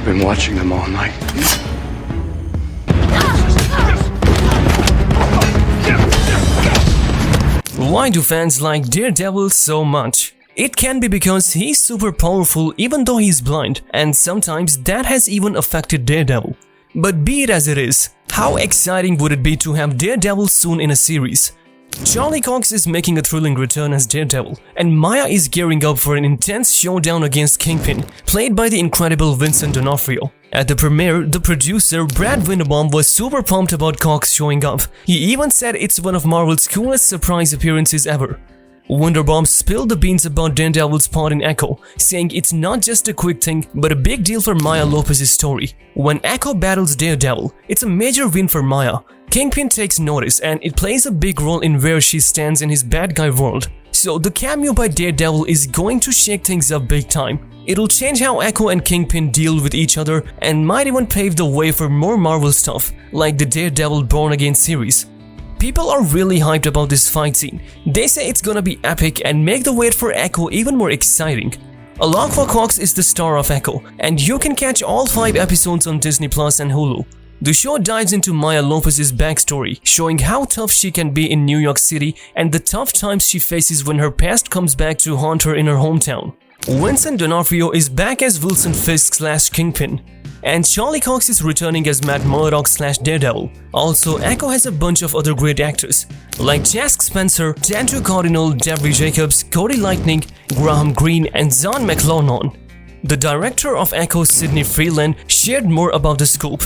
I've been watching them all night. Why do fans like Daredevil so much? It can be because he's super powerful even though he's blind, and sometimes that has even affected Daredevil. But be it as it is, how exciting would it be to have Daredevil soon in a series? Charlie Cox is making a thrilling return as Daredevil, and Maya is gearing up for an intense showdown against Kingpin, played by the incredible Vincent D'Onofrio. At the premiere, the producer Brad Winderbaum was super pumped about Cox showing up. He even said it's one of Marvel's coolest surprise appearances ever. Winderbaum spilled the beans about Daredevil's part in Echo, saying it's not just a quick thing, but a big deal for Maya Lopez's story. When Echo battles Daredevil, it's a major win for Maya. Kingpin takes notice, and it plays a big role in where she stands in his bad guy world. So the cameo by Daredevil is going to shake things up big time. It'll change how Echo and Kingpin deal with each other and might even pave the way for more Marvel stuff, like the Daredevil Born Again series. People are really hyped about this fight scene. They say it's gonna be epic and make the wait for Echo even more exciting. Alakwa Cox is the star of Echo, and you can catch all 5 episodes on Disney Plus and Hulu. The show dives into Maya Lopez's backstory, showing how tough she can be in New York City and the tough times she faces when her past comes back to haunt her in her hometown. Vincent D'Onofrio is back as Wilson Fisk/Kingpin, and Charlie Cox is returning as Matt Murdock/Daredevil. Also, Echo has a bunch of other great actors, like Jask Spencer, Tantu Cardinal, Debbie Jacobs, Cody Lightning, Graham Greene, and Zahn McLaughlin. The director of Echo, Sidney Freeland, shared more about the scoop.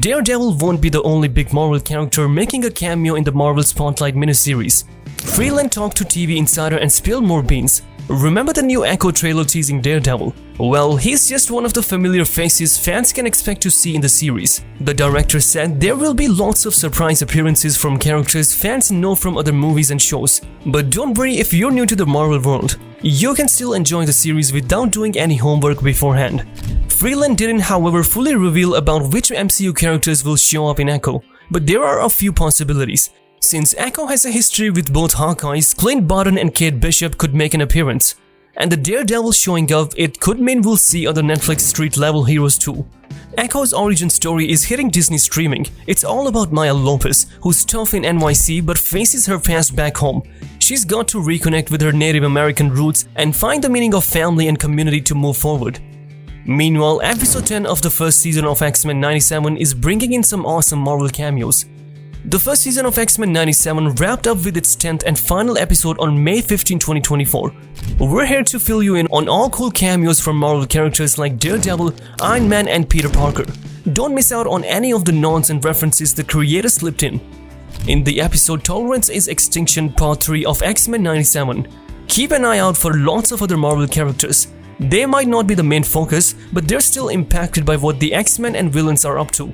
Daredevil won't be the only big Marvel character making a cameo in the Marvel Spotlight miniseries. Freeland talked to TV Insider and spilled more beans. Remember the new Echo trailer teasing Daredevil? Well, he's just one of the familiar faces fans can expect to see in the series. The director said there will be lots of surprise appearances from characters fans know from other movies and shows. But don't worry if you're new to the Marvel world. You can still enjoy the series without doing any homework beforehand. Freeland didn't, however, fully reveal about which MCU characters will show up in Echo, but there are a few possibilities. Since Echo has a history with both Hawkeyes, Clint Barton and Kate Bishop could make an appearance. And the Daredevil showing up, it could mean we'll see other Netflix street-level heroes too. Echo's origin story is hitting Disney streaming. It's all about Maya Lopez, who's tough in NYC but faces her past back home. She's got to reconnect with her Native American roots and find the meaning of family and community to move forward. Meanwhile, episode 10 of the first season of X-Men 97 is bringing in some awesome Marvel cameos. The first season of X-Men 97 wrapped up with its 10th and final episode on May 15, 2024. We're here to fill you in on all cool cameos from Marvel characters like Daredevil, Iron Man, and Peter Parker. Don't miss out on any of the nods and references the creators slipped in. In the episode Tolerance is Extinction Part 3 of X-Men 97, keep an eye out for lots of other Marvel characters. They might not be the main focus, but they're still impacted by what the X-Men and villains are up to.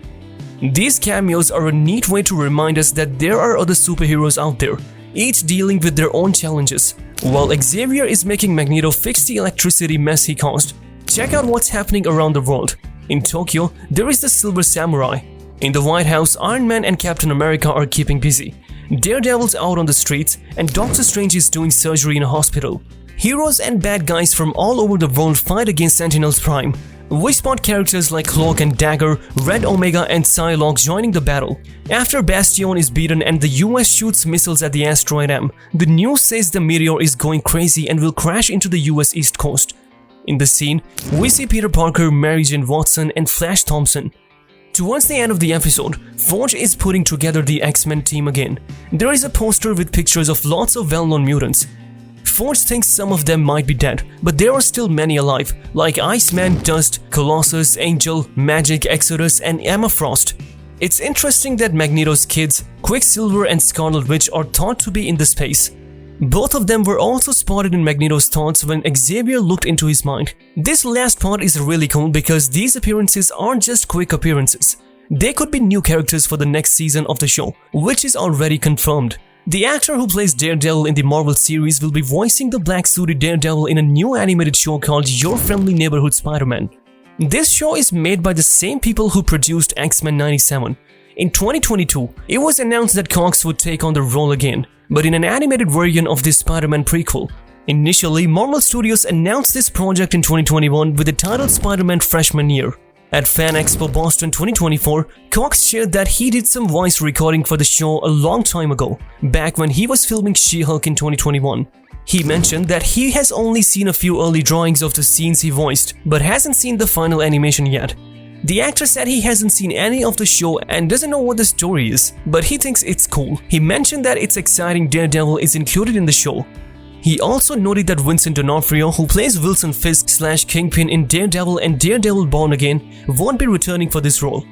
These cameos are a neat way to remind us that there are other superheroes out there, each dealing with their own challenges. While Xavier is making Magneto fix the electricity mess he caused, check out what's happening around the world. In Tokyo, there is the Silver Samurai. In the White House, Iron Man and Captain America are keeping busy. Daredevil's out on the streets, and Doctor Strange is doing surgery in a hospital. Heroes and bad guys from all over the world fight against Sentinels Prime. We spot characters like Cloak and Dagger, Red Omega, and Psylocke joining the battle. After Bastion is beaten and the US shoots missiles at the asteroid M, the news says the meteor is going crazy and will crash into the US East Coast. In the scene, we see Peter Parker, Mary Jane Watson, and Flash Thompson. Towards the end of the episode, Forge is putting together the X-Men team again. There is a poster with pictures of lots of well-known mutants. Forge thinks some of them might be dead, but there are still many alive, like Iceman, Dust, Colossus, Angel, Magic, Exodus, and Emma Frost. It's interesting that Magneto's kids, Quicksilver and Scarlet Witch, are thought to be in the space. Both of them were also spotted in Magneto's thoughts when Xavier looked into his mind. This last part is really cool because these appearances aren't just quick appearances. They could be new characters for the next season of the show, which is already confirmed. The actor who plays Daredevil in the Marvel series will be voicing the black-suited Daredevil in a new animated show called Your Friendly Neighborhood Spider-Man. This show is made by the same people who produced X-Men 97. In 2022, it was announced that Cox would take on the role again, but in an animated version of this Spider-Man prequel. Initially, Marvel Studios announced this project in 2021 with the title Spider-Man Freshman Year. At Fan Expo Boston 2024, Cox shared that he did some voice recording for the show a long time ago, back when he was filming She-Hulk in 2021. He mentioned that he has only seen a few early drawings of the scenes he voiced, but hasn't seen the final animation yet. The actor said he hasn't seen any of the show and doesn't know what the story is, but he thinks it's cool. He mentioned that it's exciting Daredevil is included in the show. He also noted that Vincent D'Onofrio, who plays Wilson Fisk/Kingpin in Daredevil and Daredevil Born Again, won't be returning for this role.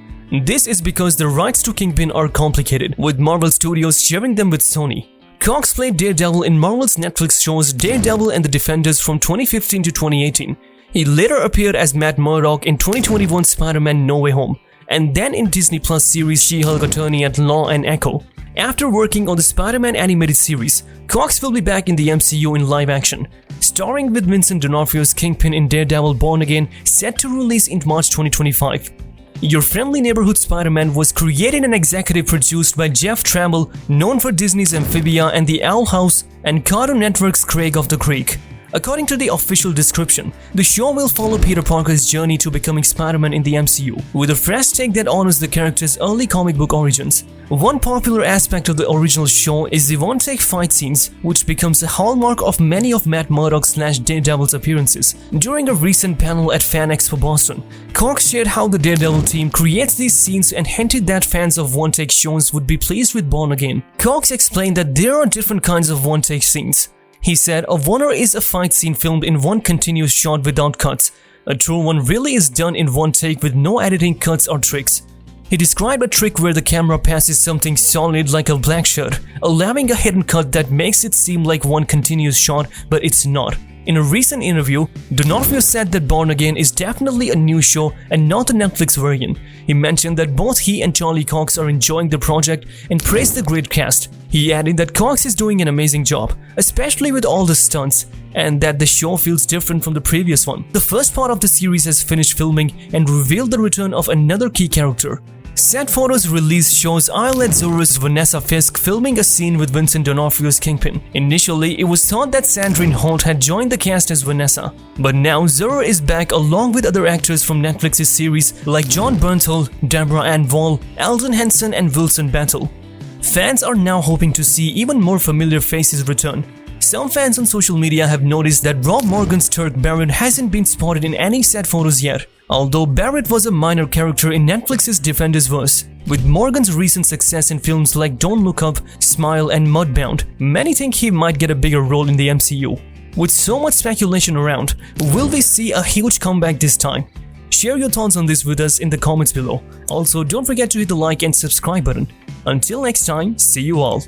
This is because the rights to Kingpin are complicated, with Marvel Studios sharing them with Sony. Cox played Daredevil in Marvel's Netflix shows Daredevil and the Defenders from 2015 to 2018. He later appeared as Matt Murdock in 2021 Spider-Man No Way Home, and then in Disney Plus series She-Hulk Attorney at Law and Echo. After working on the Spider-Man animated series, Cox will be back in the MCU in live action, starring with Vincent D'Onofrio's Kingpin in Daredevil Born Again, set to release in March 2025. Your Friendly Neighborhood Spider-Man was created and executive produced by Jeff Trammell, known for Disney's Amphibia and The Owl House, and Cartoon Network's Craig of the Creek. According to the official description, the show will follow Peter Parker's journey to becoming Spider-Man in the MCU, with a fresh take that honors the character's early comic book origins. One popular aspect of the original show is the one-take fight scenes, which becomes a hallmark of many of Matt Murdock/Daredevil's appearances. During a recent panel at Fan Expo Boston, Cox shared how the Daredevil team creates these scenes and hinted that fans of one-take shows would be pleased with Born Again. Cox explained that there are different kinds of one-take scenes. He said, a one-er is a fight scene filmed in one continuous shot without cuts. A true one really is done in one take with no editing, cuts or tricks. He described a trick where the camera passes something solid like a black shirt, allowing a hidden cut that makes it seem like one continuous shot, but it's not. In a recent interview, D'Onofrio said that Born Again is definitely a new show and not a Netflix version. He mentioned that both he and Charlie Cox are enjoying the project and praised the great cast. He added that Cox is doing an amazing job, especially with all the stunts, and that the show feels different from the previous one. The first part of the series has finished filming and revealed the return of another key character. Set photos released shows Isle Azur's Vanessa Fisk filming a scene with Vincent D'Onofrio's Kingpin. Initially, it was thought that Sandrine Holt had joined the cast as Vanessa, but now Zura is back along with other actors from Netflix's series like John Bernthal, Deborah Ann Woll, Alden Henson and Wilson Battle. Fans are now hoping to see even more familiar faces return. Some fans on social media have noticed that Rob Morgan's Turk Barrett hasn't been spotted in any set photos yet, although Barrett was a minor character in Netflix's Defenders-verse. With Morgan's recent success in films like Don't Look Up, Smile and Mudbound, many think he might get a bigger role in the MCU. With so much speculation around, will we see a huge comeback this time? Share your thoughts on this with us in the comments below. Also, don't forget to hit the like and subscribe button. Until next time, see you all.